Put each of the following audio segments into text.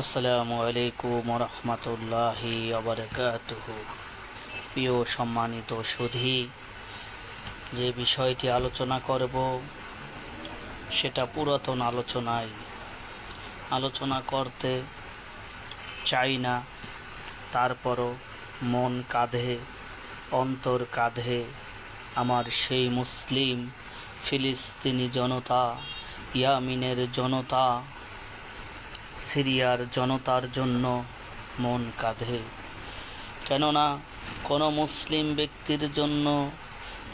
আসসালামু আলাইকুম রহমতুল্লাহি বারাকাতুহু। প্রিয় সম্মানিত সুধী, যে বিষয়টি আলোচনা করব সেটা পুরাতন আলোচনা করতে চাই না, তারপরও মন কাঁধে, অন্তর কাঁধে আমার সেই মুসলিম ফিলিস্তিনি জনতা, ইয়ামিনের জনতা, সিরিয়ার জনতার জন্য মন কাঁধে। কেননা কোনো মুসলিম ব্যক্তির জন্য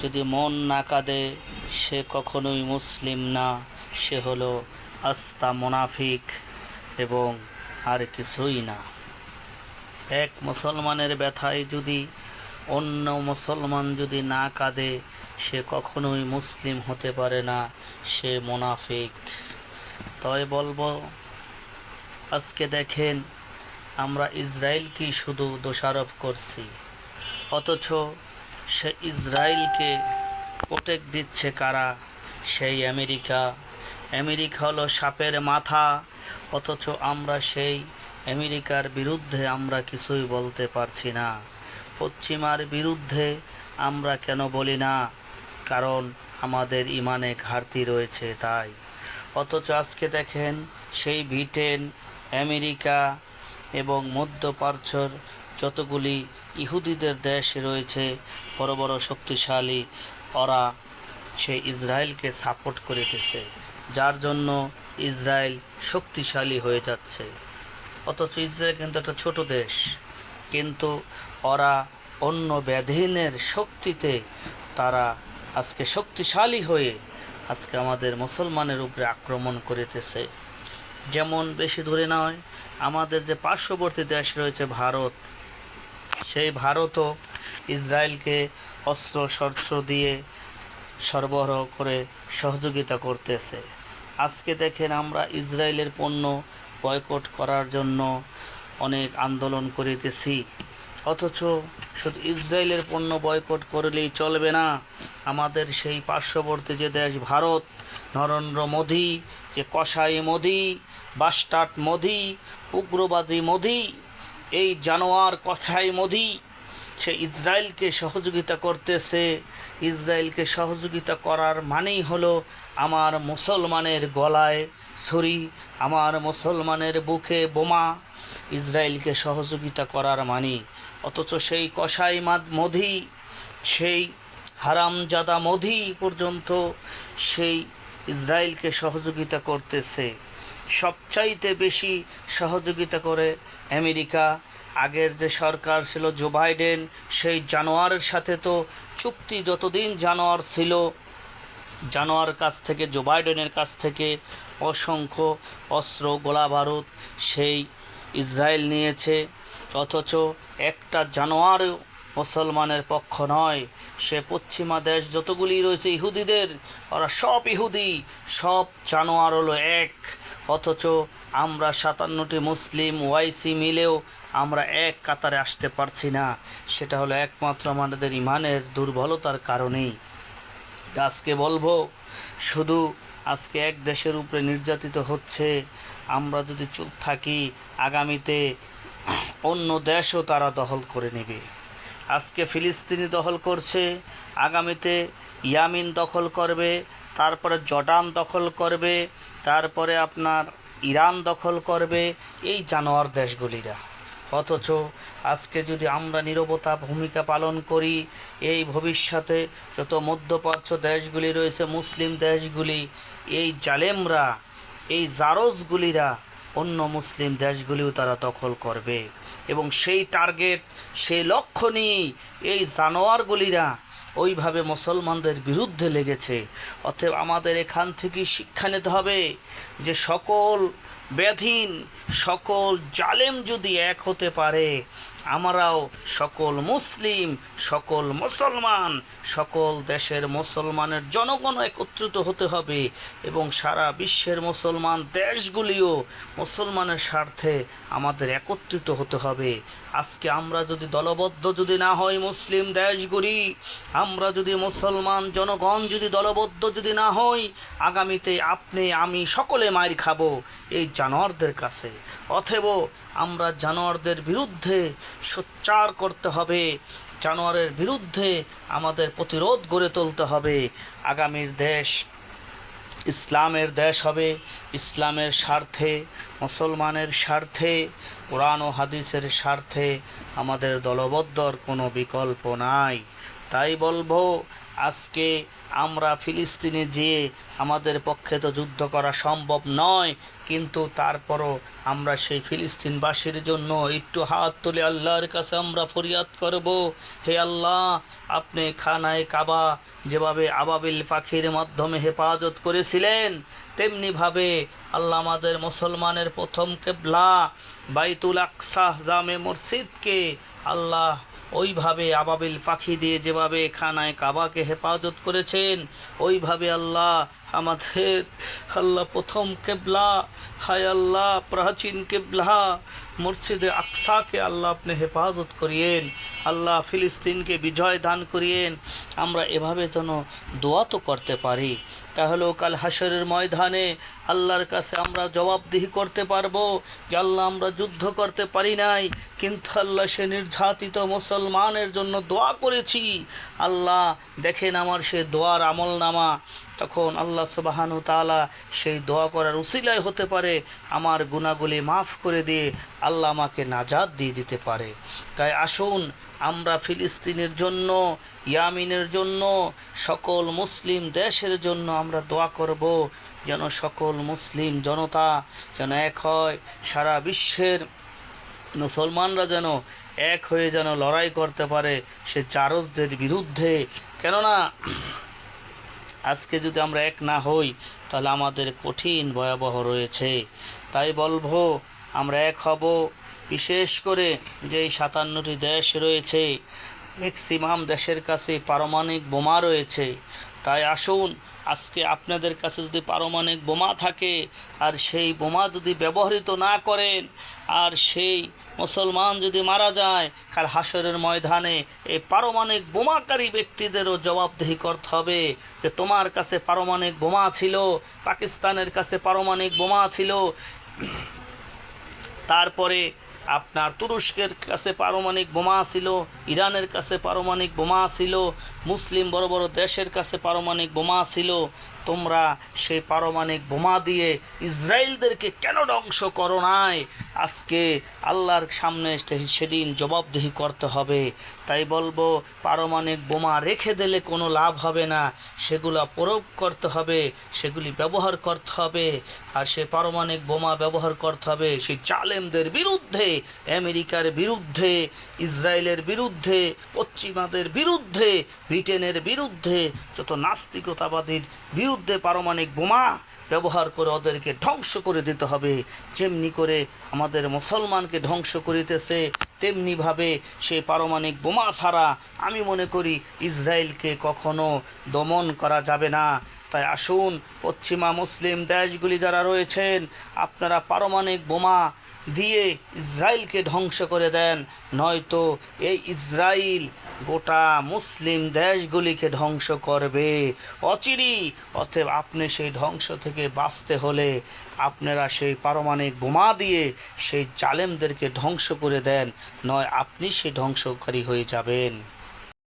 যদি মন না কাঁদে, সে কখনোই মুসলিম না, সে হলো আস্তা মুনাফিক এবং আর কিছুই না। এক মুসলমানের ব্যথায় যদি অন্য মুসলমান যদি না কাঁদে, সে কখনোই মুসলিম হতে পারে না, সে মুনাফিক। তাই বলবো, আজকে দেখেন আমরা ইসরায়েলকেই শুধু দোষারোপ করছি, অথচ সে ইসরায়েলকে প্রোটেক্ট দিচ্ছে কারা? সেই আমেরিকা হলো সাপের মাথা, অথচ আমরা সেই আমেরিকার বিরুদ্ধে আমরা কিছুই বলতে পারছি না। পশ্চিমার বিরুদ্ধে আমরা কেন বলি না? কারণ আমাদের ইমানে ঘাটতি রয়েছে তাই। অথচ আজকে দেখেন সেই ব্রিটেন, আমেরিকা এবং মধ্যপ্রাচ্যের যতগুলি ইহুদিদের দেশ রয়েছে বড় বড় শক্তিশালী, ওরা সেই ইসরায়েলকে সাপোর্ট করিতেছে, যার জন্য ইসরায়েল শক্তিশালী হয়ে যাচ্ছে। অথচ ইসরায়েল কিন্তু একটা ছোট দেশ, কিন্তু ওরা অন্য ব্যাধীনের শক্তিতে তারা আজকে শক্তিশালী হয়ে আজকে আমাদের মুসলমানের উপরে আক্রমণ করিতেছে। যেমন বেশি দূরে নয়, আমাদের যে পার্শ্ববর্তী দেশ রয়েছে ভারত, সেই ভারতও ইসরায়েলকে অস্ত্র শস্ত্র দিয়ে সরবরাহ করে সহযোগিতা করতেছে। আজকে দেখেন আমরা ইসরায়েলের পণ্য বয়কট করার জন্য অনেক আন্দোলন করিতেছি, অথচ শুধু ইসরায়েলের পণ্য বয়কট করলেই চলবে না। আমাদের সেই পার্শ্ববর্তী যে দেশ ভারত, নরেন্দ্র মোদী, যে কসাই মোদী, বাস্টার্ড মোদী, উগ্রবাদী মোদী, এই জানোয়ার কসাই মোদী, সে ইসরায়েলকে সহযোগিতা করতেছে। ইসরায়েলকে সহযোগিতা করার মানেই হলো আমার মুসলমানের গলায় ছুরি, আমার মুসলমানের বুকে বোমা, ইসরায়েলকে সহযোগিতা করার মানে। অথচ সেই কসাই মোদী, সেই হারামজাদা মোদী পর্যন্ত সেই ইসরায়েলকে সহযোগিতা করতেছে। সবচাইতে বেশি সহযোগিতা করে আমেরিকা। আগের যে সরকার ছিল জো বাইডেন, সেই জানোয়ারের সাথে তো চুক্তি, যতদিন জানোয়ার ছিল, জানোয়ার কাছ থেকে, জো বাইডেনের কাছ থেকে অসংখ্য অস্ত্র গোলা বারুদ সেই ইসরায়েল নিয়েছে। অথচ একটা জানোয়ারও মুসলমানের পক্ষ নয়। সে পশ্চিমা দেশ যতগুলি রয়েছে ইহুদিদের, ওরা সব ইহুদি, সব জানোয়ার হলো এক। অথচ আমরা 57টি মুসলিম ওয়াইসি মিলেও আমরা এক কাতারে আসতে পারছি না। সেটা হলো একমাত্র আমাদের ইমানের দুর্বলতার কারণেই। আজকে বলবো, শুধু আজকে এক দেশের উপরে নির্যাতিত হচ্ছে, আমরা যদি চুপ থাকি, আগামীতে অন্য দেশও তারা দখল করে নেবে। আজকে ফিলিস্তিনি দখল করছে, আগামীতে ইয়ামিন দখল করবে, তারপরে জর্ডান দখল করবে, তারপরে আপনার ইরান দখল করবে, এই জানোয়ার দেশগুলিরা। অথচ আজকে যদি আমরা নীরবতা ভূমিকা পালন করি, এই ভবিষ্যতে যত মধ্যপ্রাচ্য দেশগুলি রয়েছে, মুসলিম দেশগুলি, এই জালেমরা, এই জারজগুলিরা অন্য মুসলিম দেশগুলিও তারা দখল করবে, এবং সেই টার্গেট, সেই লক্ষ্য নিয়েই এই জানোয়ারগুলিরা ওইভাবে মুসলমানদের বিরুদ্ধে লেগেছে। অতএব আমাদের এখান থেকে শিক্ষা নিতে হবে যে সকল ব্যাধীন, সকল জালেম যদি এক হতে পারে, আমরাও সকল মুসলিম, সকল মুসলমান, সকল দেশের মুসলমানের জনগণ একত্রিত হতে হবে এবং সারা বিশ্বের মুসলমান দেশগুলিও মুসলমানের স্বার্থে আমাদের একত্রিত হতে হবে। আজকে আমরা যদি দলবদ্ধ যদি না হই মুসলিম দেশগুলি, আমরা যদি মুসলমান জনগণ যদি দলবদ্ধ যদি না হই, আগামীতে আপনি আমি সকলে মাইর খাবো এই জানোয়ারদের কাছে। অতএব আমরা জানোয়ারদের বিরুদ্ধে সোচ্চার করতে হবে, জানোয়ারের বিরুদ্ধে আমাদের প্রতিরোধ গড়ে তুলতে হবে। আগামীর দেশ ইসলামের দেশ হবে, ইসলামের স্বার্থে, মুসলমানের স্বার্থে, কোরআন ও হাদিসের স্বার্থে আমাদের দলবদ্ধর কোনো বিকল্প নাই। তাই বলবো, আজকে আমরা ফিলিস্তিনে যেয়ে আমাদের পক্ষে তো যুদ্ধ করা সম্ভব নয়, কিন্তু তারপরও আমরা সেই ফিলিস্তিনবাসীর জন্য একটু হাত তুলে আল্লাহর কাছে আমরা ফরিয়াদ করব, হে আল্লাহ, আপনি খানায় কাবা যেভাবে আবাবিল পাখির মাধ্যমে হেফাজত করেছিলেন, তেমনিভাবে আল্লাহ আমাদের মুসলমানের প্রথম কিবলা বাইতুল আকসা জামে মসজিদকে আল্লাহ ওইভাবে আবাবিল পাখি দিয়ে যেভাবে খানায় কাবাকে হেফাজত করেছেন, ওইভাবে আল্লাহ আমাদের আল্লাহ প্রথম কিবলা, হায় আল্লাহ প্রাচীন কিবলা মসজিদে আকসাকে আল্লাহ আপনি হেফাজত করিয়েন, আল্লাহ ফিলিস্তিনকে বিজয় দান করিয়েন। আমরা এভাবে যেন দোয়া তো করতে পারি, তাহলেও কাল হাসরের ময়দানে আল্লাহর কাছে আমরা জবাবদিহি করতে পারবো যে আল্লাহ আমরা যুদ্ধ করতে পারি নাই, কিন্তু আল্লাহ সে নির্যাতিত মুসলমানের জন্য দোয়া করেছি, আল্লাহ দেখেন আমার সে দোয়ার আমলনামা, তখন আল্লাহ সুবহানাহু ওয়া তাআলা সেই দোয়া করার উসিলায় হতে পারে আমার গুনাহগুলি মাফ করে দিয়ে আল্লাহ আমাকে নাজাত দিয়ে দিতে পারে। তাই আসুন আমরা ফিলিস্তিনের জন্য, ইয়ামিনের জন্য, সকল মুসলিম দেশের জন্য আমরা দোয়া করব, যেন সকল মুসলিম জনতা যেন এক হয়, সারা বিশ্বের মুসলমানরা যেন এক হয়ে যেন লড়াই করতে পারে সে জারজদের বিরুদ্ধে। কেননা আজকে যদি আমরা এক না হই তাহলে আমাদের কঠিন ভয়াবহ রয়েছে। তাই বলবো আমরা এক হব। বিশেষ করে যে 57টি দেশ রয়েছে, ম্যাক্সিমাম দেশের কাছে পারমাণবিক বোমা রয়েছে। তাই আসুন আজকে আপনাদের কাছে যদি পারমাণবিক বোমা থাকে আর সেই বোমা যদি ব্যবহৃত না করেন আর সেই মুসলমান যদি মারা যায়, কাল হাসরের ময়দানে এই পারমাণবিক বোমাকারী ব্যক্তিদেরও জবাবদিহি করতে হবে যে তোমার কাছে পারমাণবিক বোমা ছিল, পাকিস্তানের কাছে পারমাণবিক বোমা ছিল, তারপরে আপনার তুরস্কের কাছে পারমাণবিক বোমা ছিল, ইরানের কাছে পারমাণবিক বোমা ছিল, মুসলিম বড় বড় দেশের কাছে পারমাণবিক বোমা ছিল, তোমরা সেই পারমাণবিক বোমা দিয়ে ইসরায়েলদেরকে কেন ধ্বংস করো নাই? আজকে আল্লাহর সামনে সেদিন জবাবদিহি করতে হবে। তাই বলবো পারমাণবিক বোমা রেখে দিলে কোনো লাভ হবে না, সেগুলো প্রয়োগ করতে হবে, সেগুলি ব্যবহার করতে হবে। আর সে পারমাণবিক বোমা ব্যবহার করতে হবে সেই জালেমদের বিরুদ্ধে, আমেরিকার বিরুদ্ধে, ইসরায়েলের বিরুদ্ধে, পশ্চিমাদের বিরুদ্ধে, ব্রিটেনের বিরুদ্ধে, যত নাস্তিকতাবাদীর বিরুদ্ধে পারমাণবিক বোমা ব্যবহার করে ওদেরকে ধ্বংস করে দিতে হবে। যেমনি করে আমাদের মুসলমানকে ধ্বংস করিতেছে, তেমনিভাবে সেই পারমাণবিক বোমা ছাড়া আমি মনে করি ইসরায়েলকে কখনো দমন করা যাবে না। তাই আসুন পশ্চিমা মুসলিম দেশগুলি যারা রয়েছেন, আপনারা পারমাণবিক বোমা দিয়ে ইসরায়েলকে ধ্বংস করে দেন, নয়তো এই ইসরায়েল গোটা মুসলিম দেশগুলিকে ধ্বংস করবে অচিরেই। অতএব আপনি সেই ধ্বংস থেকে বাঁচতে হলে আপনারা সেই পারমাণবিক বোমা দিয়ে সেই জালেমদেরকে ধ্বংস করে দেন, নয় আপনি সেই ধ্বংসকারী হয়ে যাবেন।